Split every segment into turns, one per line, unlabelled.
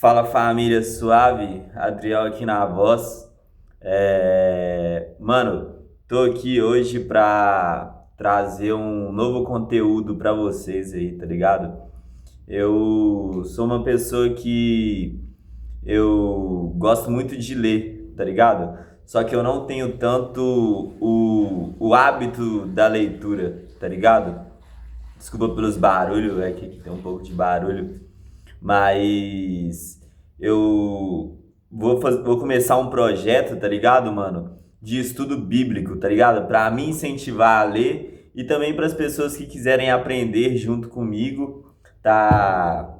Fala família suave, Adriel aqui na voz. Mano, tô aqui hoje pra trazer um novo conteúdo pra vocês aí, tá ligado? Eu sou uma pessoa que eu gosto muito de ler, tá ligado? Só que eu não tenho tanto o hábito da leitura, tá ligado? Desculpa pelos barulhos, é que aqui tem um pouco de barulho. Mas eu vou começar um projeto, tá ligado, mano? De estudo bíblico, tá ligado? Pra me incentivar a ler e também para as pessoas que quiserem aprender junto comigo, tá,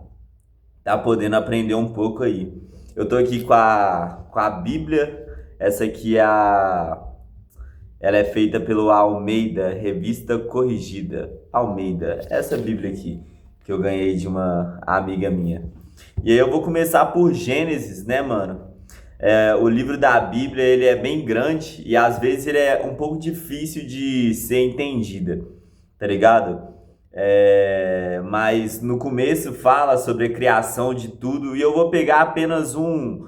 tá podendo aprender um pouco aí. Eu tô aqui com a Bíblia, essa aqui ela é feita pelo Almeida, Revista Corrigida. Almeida, essa Bíblia aqui, que eu ganhei de uma amiga minha. E aí eu vou começar por Gênesis, né, mano? O livro da Bíblia, ele é bem grande e às vezes ele é um pouco difícil de ser entendida, tá ligado? Mas no começo fala sobre a criação de tudo e eu vou pegar apenas um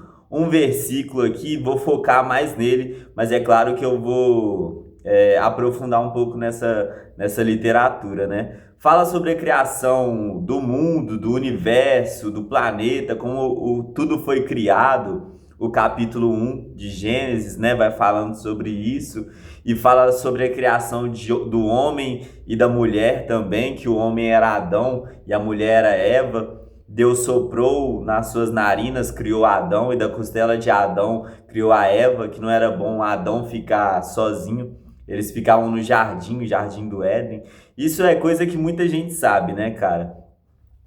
versículo aqui, vou focar mais nele, mas é claro que eu vou aprofundar um pouco nessa literatura, né? Fala sobre a criação do mundo, do universo, do planeta, como tudo foi criado. O capítulo 1 de Gênesis, né, vai falando sobre isso e fala sobre a criação do homem e da mulher também, que o homem era Adão e a mulher era Eva. Deus soprou nas suas narinas, criou Adão, e da costela de Adão criou a Eva, que não era bom Adão ficar sozinho. Eles ficavam no jardim, o jardim do Éden. Isso é coisa que muita gente sabe, né, cara?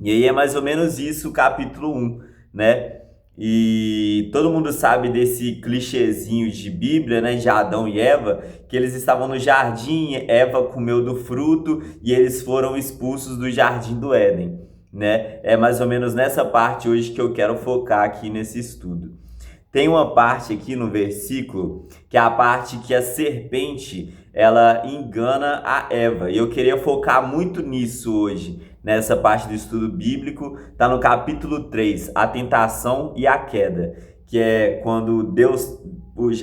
E aí é mais ou menos isso o capítulo 1, né? E todo mundo sabe desse clichêzinho de Bíblia, né, de Adão e Eva, que eles estavam no jardim, Eva comeu do fruto e eles foram expulsos do jardim do Éden, né? É mais ou menos nessa parte hoje que eu quero focar aqui nesse estudo. Tem uma parte aqui no versículo que é a parte que a serpente ela engana a Eva. E eu queria focar muito nisso hoje, nessa parte do estudo bíblico. Está no capítulo 3, a tentação e a queda, que é quando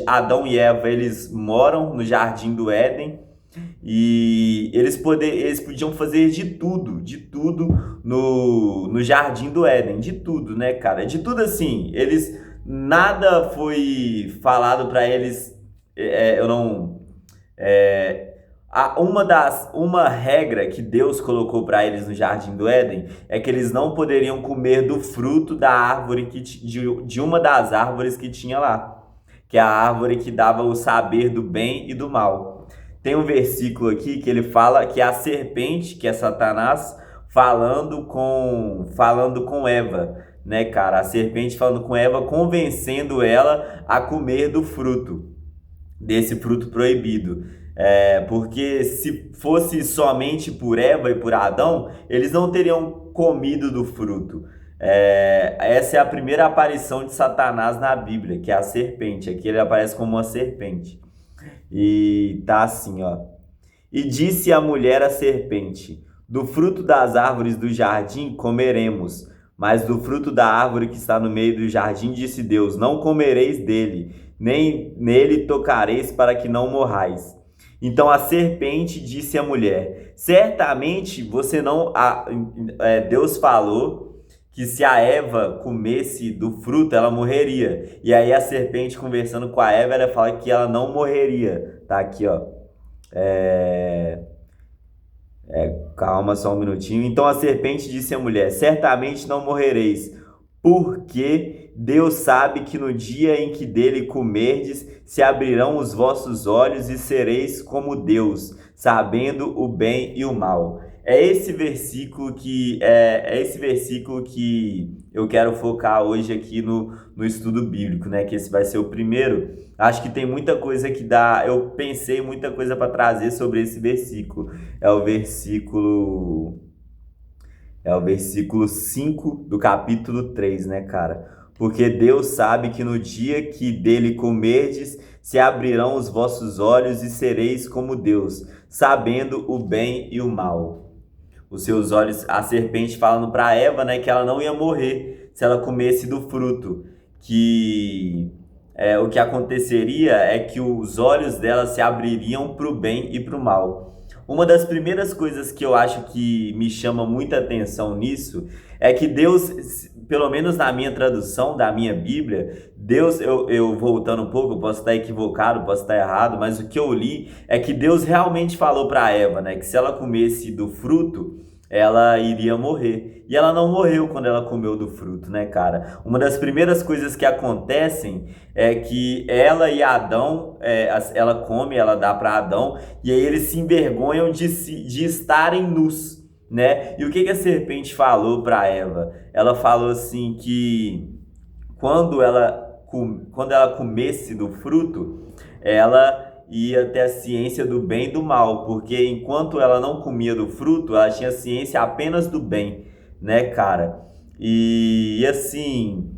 Adão e Eva, eles moram no jardim do Éden e eles podiam fazer de tudo no jardim do Éden, de tudo, né, cara? De tudo assim, nada foi falado para eles, eu não, uma regra que Deus colocou para eles no jardim do Éden é que eles não poderiam comer do fruto da árvore de uma das árvores que tinha lá, que é a árvore que dava o saber do bem e do mal. Tem um versículo aqui que ele fala que é a serpente, que é Satanás, falando com Eva, né, cara? A serpente falando com Eva, convencendo ela a comer desse fruto proibido. Porque se fosse somente por Eva e por Adão, eles não teriam comido do fruto. Essa é a primeira aparição de Satanás na Bíblia, que é a serpente. Aqui ele aparece como uma serpente. E tá assim, ó. E disse a mulher à serpente: do fruto das árvores do jardim comeremos, mas do fruto da árvore que está no meio do jardim, disse Deus: não comereis dele, nem nele tocareis, para que não morrais. Então a serpente disse à mulher: certamente você não. Deus falou que se a Eva comesse do fruto, ela morreria. E aí a serpente conversando com a Eva, ela fala que ela não morreria. Tá aqui, ó. Calma só um minutinho. Então a serpente disse à mulher: certamente não morrereis, porque Deus sabe que no dia em que dele comerdes, se abrirão os vossos olhos e sereis como Deus, sabendo o bem e o mal. Esse versículo que eu quero focar hoje aqui no estudo bíblico, né? Que esse vai ser o primeiro. Acho que tem muita coisa que dá. Eu pensei muita coisa para trazer sobre esse versículo. É o versículo. É o versículo 5 do capítulo 3, né, cara? Porque Deus sabe que no dia que dele comerdes, se abrirão os vossos olhos e sereis como Deus, sabendo o bem e o mal. Os seus olhos, a serpente falando para Eva, né, que ela não ia morrer se ela comesse do fruto, que o que aconteceria é que os olhos dela se abririam para o bem e para o mal. Uma das primeiras coisas que eu acho que me chama muita atenção nisso é que Deus, pelo menos na minha tradução da minha Bíblia, Deus, eu voltando um pouco, eu posso estar equivocado, posso estar errado, mas o que eu li é que Deus realmente falou para Eva, né, que se ela comesse do fruto, ela iria morrer. E ela não morreu quando ela comeu do fruto, né, cara? Uma das primeiras coisas que acontecem é que ela e Adão, ela come, ela dá para Adão, e aí eles se envergonham de estarem nus, né? E o que a serpente falou para Eva? Ela falou assim que quando ela comesse do fruto, ela ia ter a ciência do bem e do mal, porque enquanto ela não comia do fruto, ela tinha ciência apenas do bem, né, cara? E assim,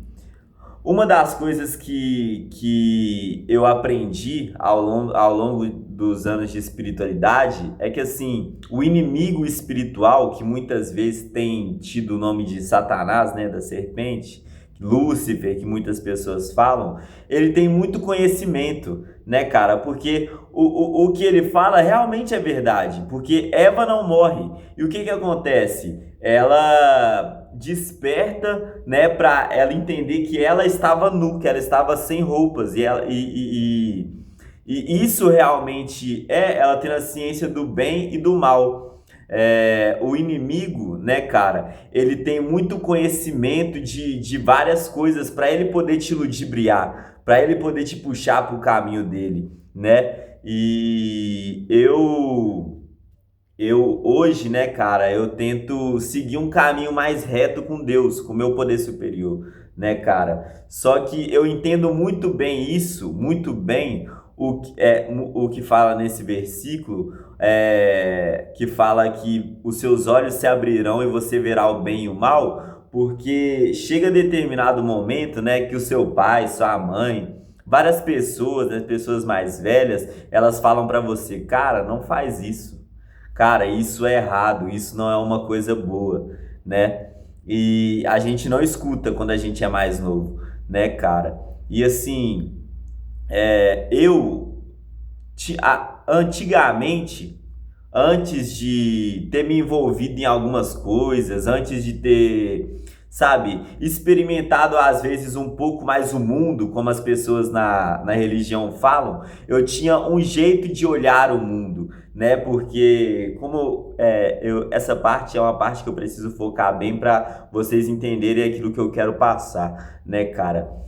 uma das coisas que eu aprendi ao longo dos anos de espiritualidade é que, assim, o inimigo espiritual, que muitas vezes tem tido o nome de Satanás, né, da serpente, Lúcifer, que muitas pessoas falam, ele tem muito conhecimento, né, cara? Porque o que ele fala realmente é verdade, porque Eva não morre. E o que acontece? Ela desperta, né, para ela entender que ela estava nu, que ela estava sem roupas, e isso realmente ela tem a ciência do bem e do mal. O inimigo, né, cara, ele tem muito conhecimento de várias coisas para ele poder te ludibriar, para ele poder te puxar para o caminho dele, né? E eu hoje, né, cara, eu tento seguir um caminho mais reto com Deus, com o meu poder superior, né, cara? Só que eu entendo muito bem isso, muito bem o que fala nesse versículo, que fala que os seus olhos se abrirão e você verá o bem e o mal, porque chega determinado momento, né, que o seu pai, sua mãe, várias pessoas, né, pessoas mais velhas, elas falam pra você, cara, não faz isso. Cara, isso é errado, isso não é uma coisa boa, né? E a gente não escuta quando a gente é mais novo, né, cara? E assim, eu antigamente, antes de ter me envolvido em algumas coisas, antes de ter, sabe, experimentado às vezes um pouco mais o mundo, como as pessoas na religião falam, eu tinha um jeito de olhar o mundo, né? Porque como essa parte é uma parte que eu preciso focar bem para vocês entenderem aquilo que eu quero passar, né, cara?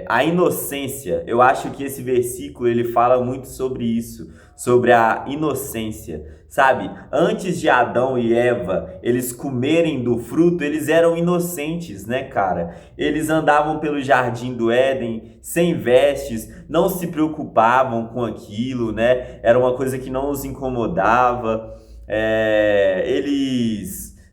A inocência, eu acho que esse versículo ele fala muito sobre isso, sobre a inocência, sabe? Antes de Adão e Eva eles comerem do fruto, eles eram inocentes, né, cara? Eles andavam pelo jardim do Éden sem vestes, não se preocupavam com aquilo, né? Era uma coisa que não os incomodava.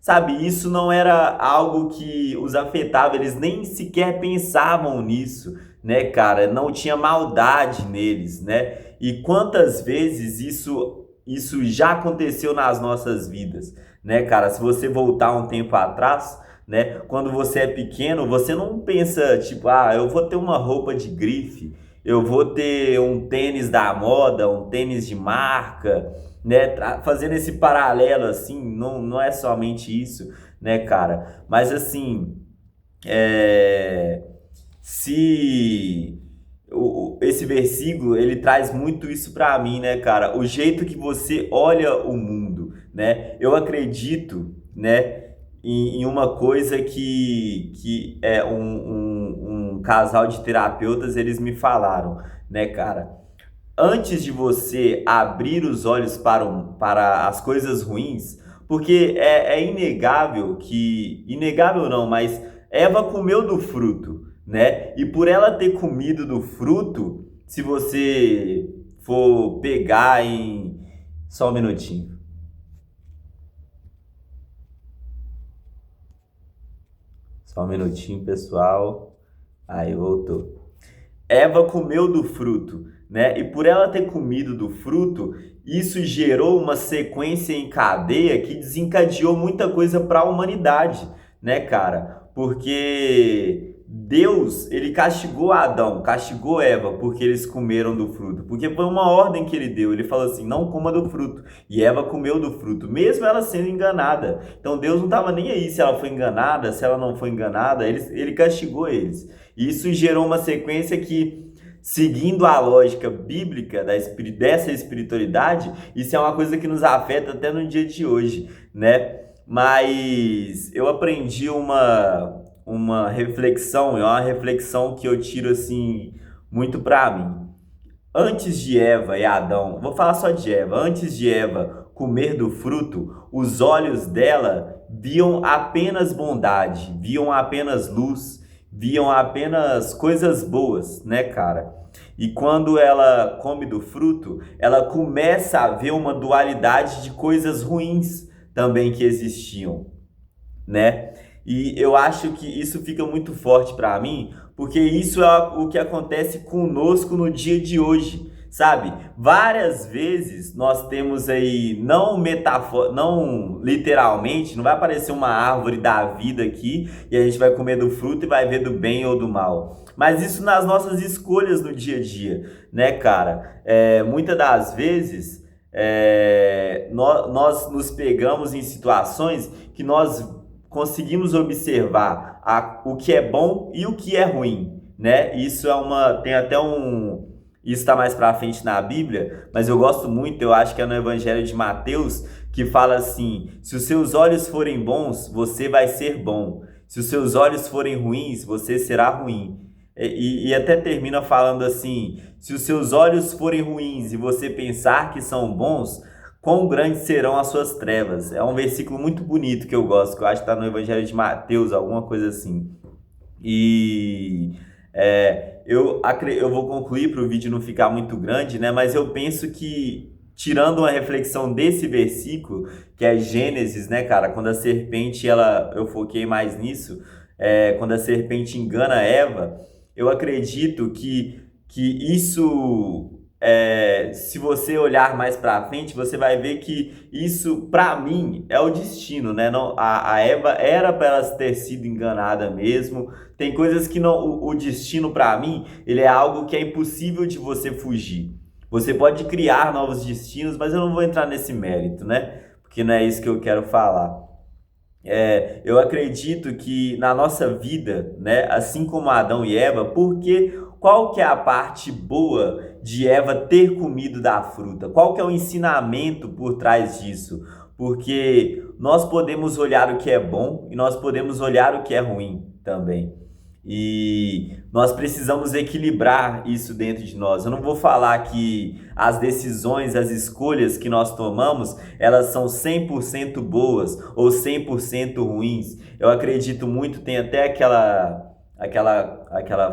Sabe, isso não era algo que os afetava, eles nem sequer pensavam nisso, né, cara? Não tinha maldade neles, né? E quantas vezes isso já aconteceu nas nossas vidas, né, cara? Se você voltar um tempo atrás, né, quando você é pequeno, você não pensa, tipo, eu vou ter uma roupa de grife, eu vou ter um tênis da moda, um tênis de marca, né? Fazendo esse paralelo assim, não é somente isso, né, cara? Mas assim, se esse versículo ele traz muito isso para mim, né, cara? O jeito que você olha o mundo, né? Eu acredito, né, em uma coisa que é um casal de terapeutas eles me falaram, né, cara? Antes de você abrir os olhos para as coisas ruins, porque é inegável que, inegável não, mas Eva comeu do fruto, né? E por ela ter comido do fruto, se você for pegar em... Só um minutinho. Só um minutinho, pessoal. Aí, voltou. Eva comeu do fruto, né? E por ela ter comido do fruto, isso gerou uma sequência em cadeia que desencadeou muita coisa para a humanidade, né, cara? Porque Deus, ele castigou Adão, castigou Eva porque eles comeram do fruto, porque foi uma ordem que ele deu. Ele falou assim: não coma do fruto. E Eva comeu do fruto, mesmo ela sendo enganada. Então Deus não estava nem aí se ela foi enganada, se ela não foi enganada, ele castigou eles. E isso gerou uma sequência que, seguindo a lógica bíblica dessa espiritualidade, isso é uma coisa que nos afeta até no dia de hoje, né? Mas eu aprendi uma reflexão, é uma reflexão que eu tiro assim muito para mim. Antes de Eva e Adão, vou falar só de Eva, antes de Eva comer do fruto, os olhos dela viam apenas bondade, viam apenas luz, viam apenas coisas boas, né, cara? E quando ela come do fruto, ela começa a ver uma dualidade de coisas ruins também que existiam, né? E eu acho que isso fica muito forte para mim, porque isso é o que acontece conosco no dia de hoje, sabe? Várias vezes nós temos aí, não literalmente, não vai aparecer uma árvore da vida aqui e a gente vai comer do fruto e vai ver do bem ou do mal. Mas isso nas nossas escolhas no dia a dia, né, cara? Muitas das vezes nós nos pegamos em situações que nós conseguimos observar o que é bom e o que é ruim, né? Tem até isso está mais para frente na Bíblia, mas eu gosto muito, eu acho que é no Evangelho de Mateus, que fala assim: se os seus olhos forem bons, você vai ser bom. Se os seus olhos forem ruins, você será ruim. E até termina falando assim: se os seus olhos forem ruins e você pensar que são bons, quão grandes serão as suas trevas. É um versículo muito bonito que eu gosto, que eu acho que está no Evangelho de Mateus, alguma coisa assim. E eu vou concluir para o vídeo não ficar muito grande, né? Mas eu penso que, tirando uma reflexão desse versículo, que é Gênesis, né, cara? Quando a serpente, eu foquei mais nisso, quando a serpente engana Eva, eu acredito que isso, se você olhar mais para frente, você vai ver que isso, para mim, é o destino, né? Não, a Eva era para ela ter sido enganada mesmo. Tem coisas que não, o destino, para mim, ele é algo que é impossível de você fugir. Você pode criar novos destinos, mas eu não vou entrar nesse mérito, né? Porque não é isso que eu quero falar. Eu acredito que na nossa vida, né, assim como Adão e Eva, porque qual que é a parte boa de Eva ter comido da fruta? Qual que é o ensinamento por trás disso? Porque nós podemos olhar o que é bom e nós podemos olhar o que é ruim também. E nós precisamos equilibrar isso dentro de nós. Eu não vou falar que as decisões, as escolhas que nós tomamos, elas são 100% boas ou 100% ruins. Eu acredito muito, tem até aquela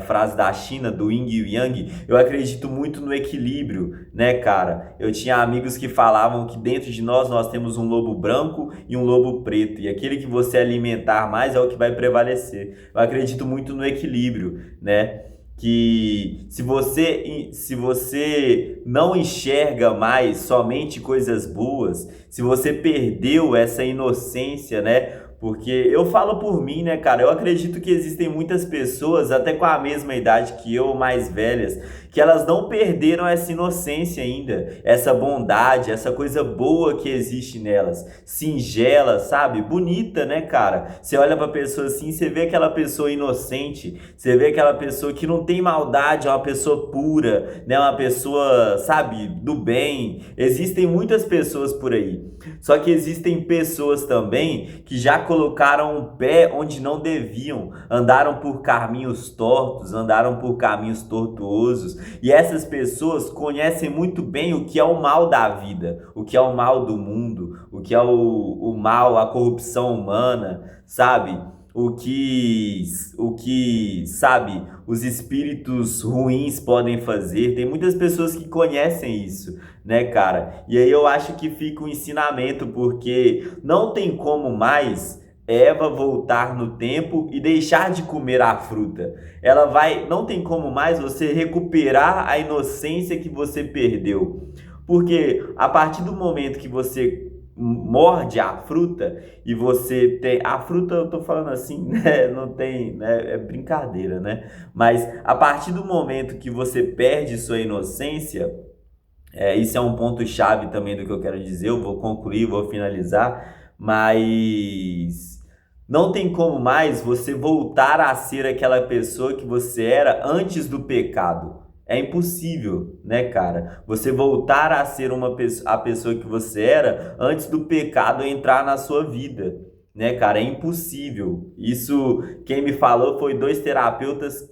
frase da China, do Yin e Yang. Eu acredito muito no equilíbrio, né, cara? Eu tinha amigos que falavam que dentro de nós temos um lobo branco e um lobo preto, e aquele que você alimentar mais é o que vai prevalecer. Eu acredito muito no equilíbrio, né? Que se você não enxerga mais somente coisas boas, se você perdeu essa inocência, né? Porque eu falo por mim, né, cara? Eu acredito que existem muitas pessoas, até com a mesma idade que eu, mais velhas, que elas não perderam essa inocência ainda, essa bondade, essa coisa boa que existe nelas, singela, sabe? Bonita, né, cara? Você olha pra pessoa assim, você vê aquela pessoa inocente, você vê aquela pessoa que não tem maldade, é uma pessoa pura, né? Uma pessoa, sabe, do bem. Existem muitas pessoas por aí. Só que existem pessoas também que já colocaram o pé onde não deviam, andaram por caminhos tortos, andaram por caminhos tortuosos, e essas pessoas conhecem muito bem o que é o mal da vida, o que é o mal do mundo, o que é o mal, a corrupção humana, sabe? Sabe, os espíritos ruins podem fazer. Tem muitas pessoas que conhecem isso, né, cara? E aí eu acho que fica um ensinamento, porque não tem como mais Eva voltar no tempo e deixar de comer a fruta. Não tem como mais você recuperar a inocência que você perdeu. Porque a partir do momento que você morde a fruta e você tem a fruta, eu tô falando assim, né, não tem, né, é brincadeira, né? Mas a partir do momento que você perde sua inocência, isso é um ponto chave também do que eu quero dizer. Eu vou concluir, vou finalizar, mas não tem como mais você voltar a ser aquela pessoa que você era antes do pecado. É impossível, né, cara? Você voltar a ser a pessoa que você era antes do pecado entrar na sua vida, né, cara? É impossível. Isso, quem me falou foi dois terapeutas,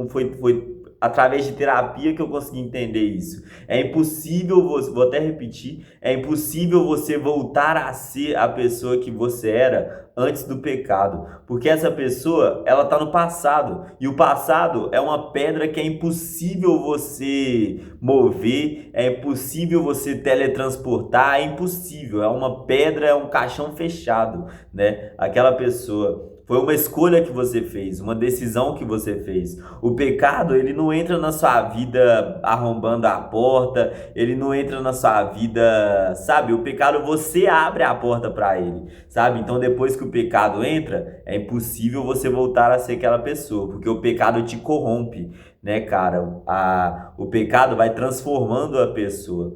foi através de terapia que eu consegui entender isso. É impossível você, vou até repetir, é impossível você voltar a ser a pessoa que você era antes do pecado, porque essa pessoa, ela tá no passado, e o passado é uma pedra que é impossível você mover, é impossível você teletransportar, é impossível, é uma pedra, é um caixão fechado, né? Aquela pessoa foi uma escolha que você fez, uma decisão que você fez. O pecado, ele não entra na sua vida arrombando a porta, ele não entra na sua vida, sabe? O pecado, você abre a porta para ele, sabe? Então, depois que o pecado entra, é impossível você voltar a ser aquela pessoa, porque o pecado te corrompe, né, cara? O pecado vai transformando a pessoa.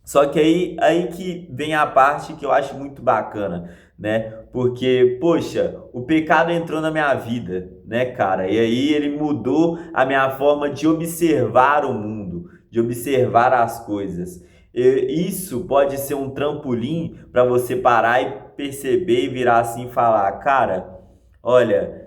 Só que aí que vem a parte que eu acho muito bacana, né? Porque, poxa, o pecado entrou na minha vida, né, cara? E aí ele mudou a minha forma de observar o mundo, de observar as coisas. Isso pode ser um trampolim para você parar e perceber e virar assim e falar, cara, olha,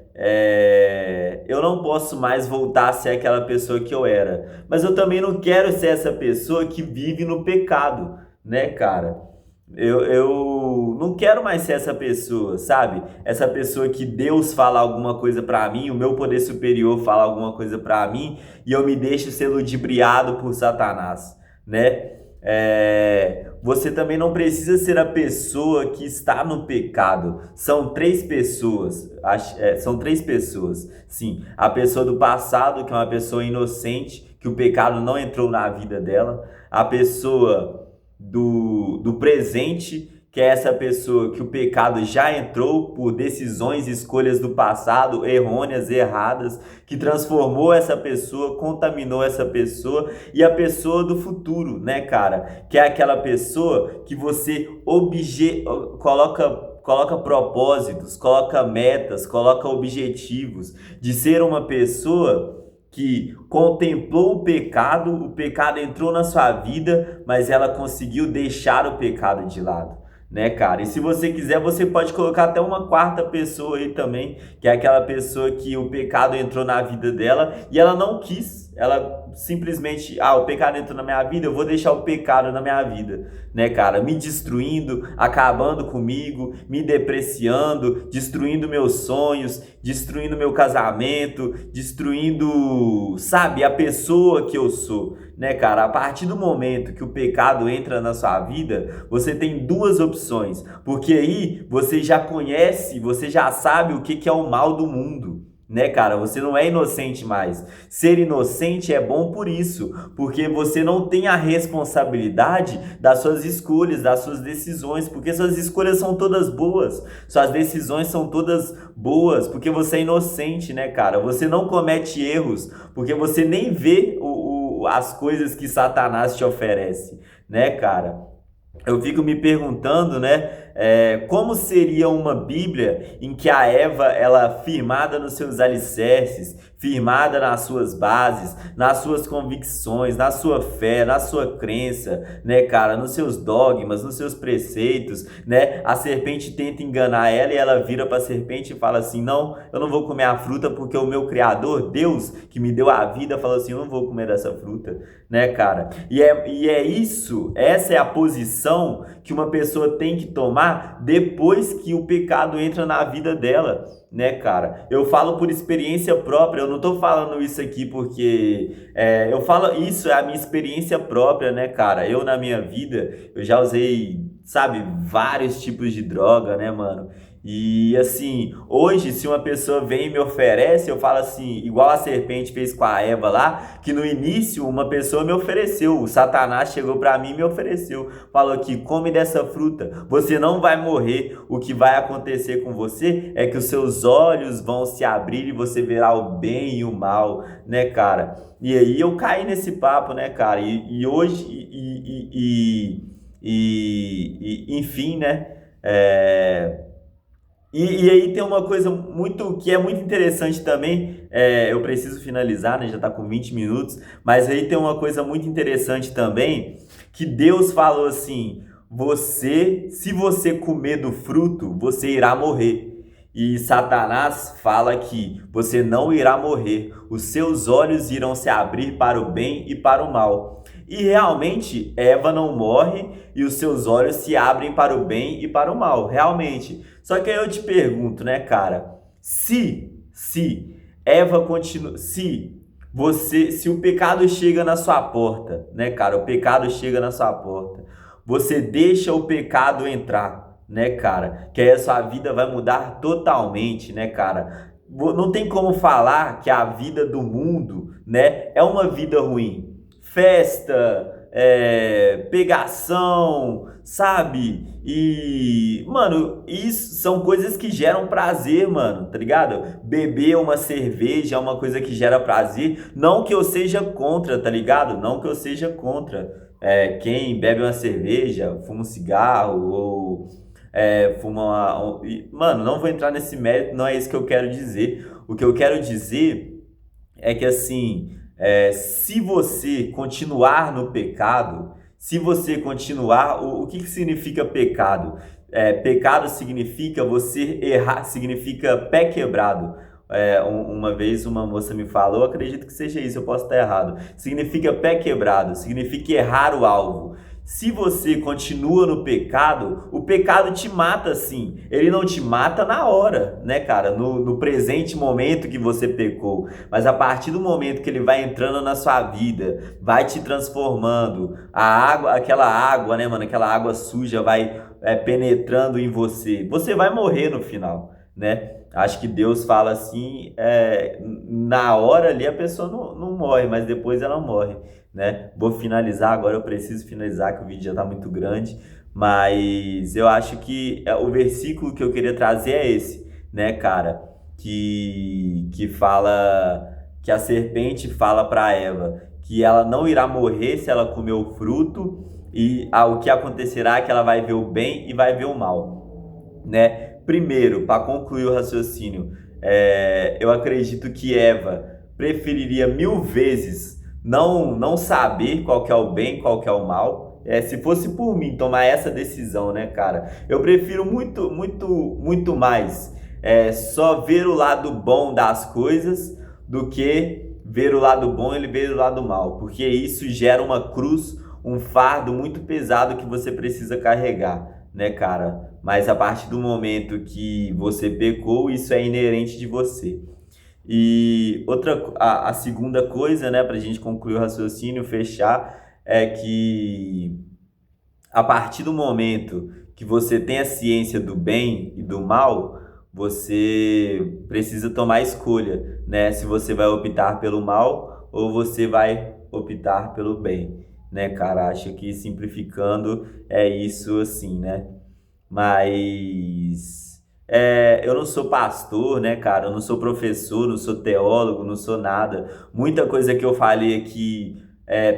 eu não posso mais voltar a ser aquela pessoa que eu era. Mas eu também não quero ser essa pessoa que vive no pecado, né, cara? Eu não quero mais ser essa pessoa, sabe? Essa pessoa que Deus fala alguma coisa pra mim, o meu poder superior fala alguma coisa pra mim e eu me deixo ser ludibriado por Satanás, né? Você também não precisa ser a pessoa que está no pecado. São três pessoas, são três pessoas. Sim, a pessoa do passado, que é uma pessoa inocente, que o pecado não entrou na vida dela. A pessoa do presente, que é essa pessoa que o pecado já entrou por decisões e escolhas do passado, errôneas, erradas, que transformou essa pessoa, contaminou essa pessoa, e a pessoa do futuro, né, cara? Que é aquela pessoa que você coloca propósitos, coloca metas, coloca objetivos de ser uma pessoa que contemplou o pecado entrou na sua vida, mas ela conseguiu deixar o pecado de lado, né, cara? E se você quiser, você pode colocar até uma quarta pessoa aí também, que é aquela pessoa que o pecado entrou na vida dela e ela não quis, ela simplesmente, o pecado entrou na minha vida, eu vou deixar o pecado na minha vida, né, cara? Me destruindo, acabando comigo, me depreciando, destruindo meus sonhos, destruindo meu casamento, destruindo, sabe, a pessoa que eu sou, né, cara? A partir do momento que o pecado entra na sua vida, você tem duas opções, porque aí você já conhece, você já sabe o que é o mal do mundo, né, cara? Você não é inocente mais. Ser inocente é bom por isso, porque você não tem a responsabilidade das suas escolhas, das suas decisões, porque suas escolhas são todas boas, suas decisões são todas boas, porque você é inocente, né, cara? Você não comete erros, porque você nem vê as coisas que Satanás te oferece, né, cara? Eu fico me perguntando, né, como seria uma Bíblia em que a Eva, ela firmada nos seus alicerces, firmada nas suas bases, nas suas convicções, na sua fé, na sua crença, né, cara, nos seus dogmas, nos seus preceitos, né, a serpente tenta enganar ela e ela vira para a serpente e fala assim, não, eu não vou comer a fruta porque o meu Criador, Deus, que me deu a vida, falou assim, eu não vou comer dessa fruta, né, cara? E é isso, essa é a posição que uma pessoa tem que tomar depois que o pecado entra na vida dela, né, cara? Eu falo por experiência própria, eu não tô falando isso aqui porque eu falo, isso é a minha experiência própria, né, cara? Na minha vida, eu já usei, sabe, vários tipos de droga, né, mano? E assim, hoje, se uma pessoa vem e me oferece, eu falo assim, igual a serpente fez com a Eva lá, que no início uma pessoa me ofereceu, o Satanás chegou para mim e me ofereceu, falou que come dessa fruta, você não vai morrer, o que vai acontecer com você é que os seus olhos vão se abrir e você verá o bem e o mal, né, cara? E aí eu caí nesse papo, né, cara? E hoje, enfim, né? É, e aí tem uma coisa muito que é muito interessante também. Eu preciso finalizar, né? Já está com 20 minutos, mas aí tem uma coisa muito interessante também que Deus falou assim: se você comer do fruto, você irá morrer. E Satanás fala que você não irá morrer, os seus olhos irão se abrir para o bem e para o mal. E realmente Eva não morre e os seus olhos se abrem para o bem e para o mal, realmente. Só que aí eu te pergunto, né, cara, se Eva continua, se o pecado chega na sua porta, né, cara, o pecado chega na sua porta, você deixa o pecado entrar, né, cara, que aí a sua vida vai mudar totalmente, né, cara? Não tem como falar que a vida do mundo, né, é uma vida ruim. Festa, pegação, sabe? E, mano, isso são coisas que geram prazer, mano, tá ligado? Beber uma cerveja é uma coisa que gera prazer. Não que eu seja contra, tá ligado? Não que eu seja contra. Quem bebe uma cerveja, fuma um cigarro ou fuma Mano, não vou entrar nesse mérito, não é isso que eu quero dizer. O que eu quero dizer é que assim, se você continuar no pecado, se você continuar, o que significa pecado? Pecado significa você errar, significa pé quebrado. Uma vez uma moça me falou, acredito que seja isso, eu posso estar errado. Significa pé quebrado, significa errar o alvo. Se você continua no pecado, o pecado te mata sim. Ele não te mata na hora, né, cara? No presente momento que você pecou. Mas a partir do momento que ele vai entrando na sua vida, vai te transformando, a água, aquela água, né, mano? Aquela água suja vai penetrando em você. Você vai morrer no final, né? Acho que Deus fala assim, na hora ali a pessoa não morre, mas depois ela morre, né? Vou finalizar agora, eu preciso finalizar que o vídeo já está muito grande, mas eu acho que o versículo que eu queria trazer é esse, né, cara? Que fala, que a serpente fala para Eva que ela não irá morrer se ela comer o fruto e o que acontecerá é que ela vai ver o bem e vai ver o mal, né? Primeiro, para concluir o raciocínio, eu acredito que Eva preferiria 1000 vezes não saber qual que é o bem, qual que é o mal. Se fosse por mim tomar essa decisão, né, cara? Eu prefiro muito, muito, muito mais só ver o lado bom das coisas do que ver o lado bom e ver o lado mal, porque isso gera uma cruz, um fardo muito pesado que você precisa carregar, né, cara? Mas a partir do momento que você pecou, isso é inerente de você. E a segunda coisa, né, para a gente concluir o raciocínio, fechar, é que a partir do momento que você tem a ciência do bem e do mal, você precisa tomar escolha, né? Se você vai optar pelo mal ou você vai optar pelo bem, né, cara? Acho que simplificando é isso assim, né? Mas eu não sou pastor, né, cara? Eu não sou professor, não sou teólogo, não sou nada. Muita coisa que eu falei aqui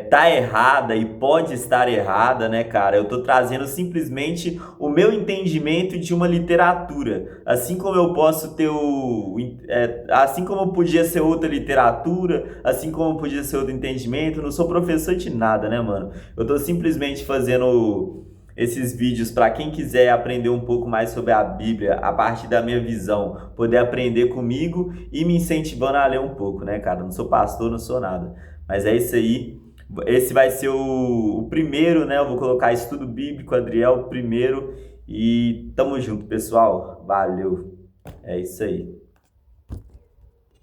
tá errada e pode estar errada, né, cara? Eu tô trazendo simplesmente o meu entendimento de uma literatura. Assim como eu posso ter assim como podia ser outra literatura, assim como podia ser outro entendimento, eu não sou professor de nada, né, mano? Eu tô simplesmente fazendo esses vídeos para quem quiser aprender um pouco mais sobre a Bíblia, a partir da minha visão, poder aprender comigo e me incentivando a ler um pouco, né, cara? Não sou pastor, não sou nada. Mas é isso aí. Esse vai ser o primeiro, né? Eu vou colocar estudo bíblico, Adriel, o primeiro. E tamo junto, pessoal. Valeu. É isso aí.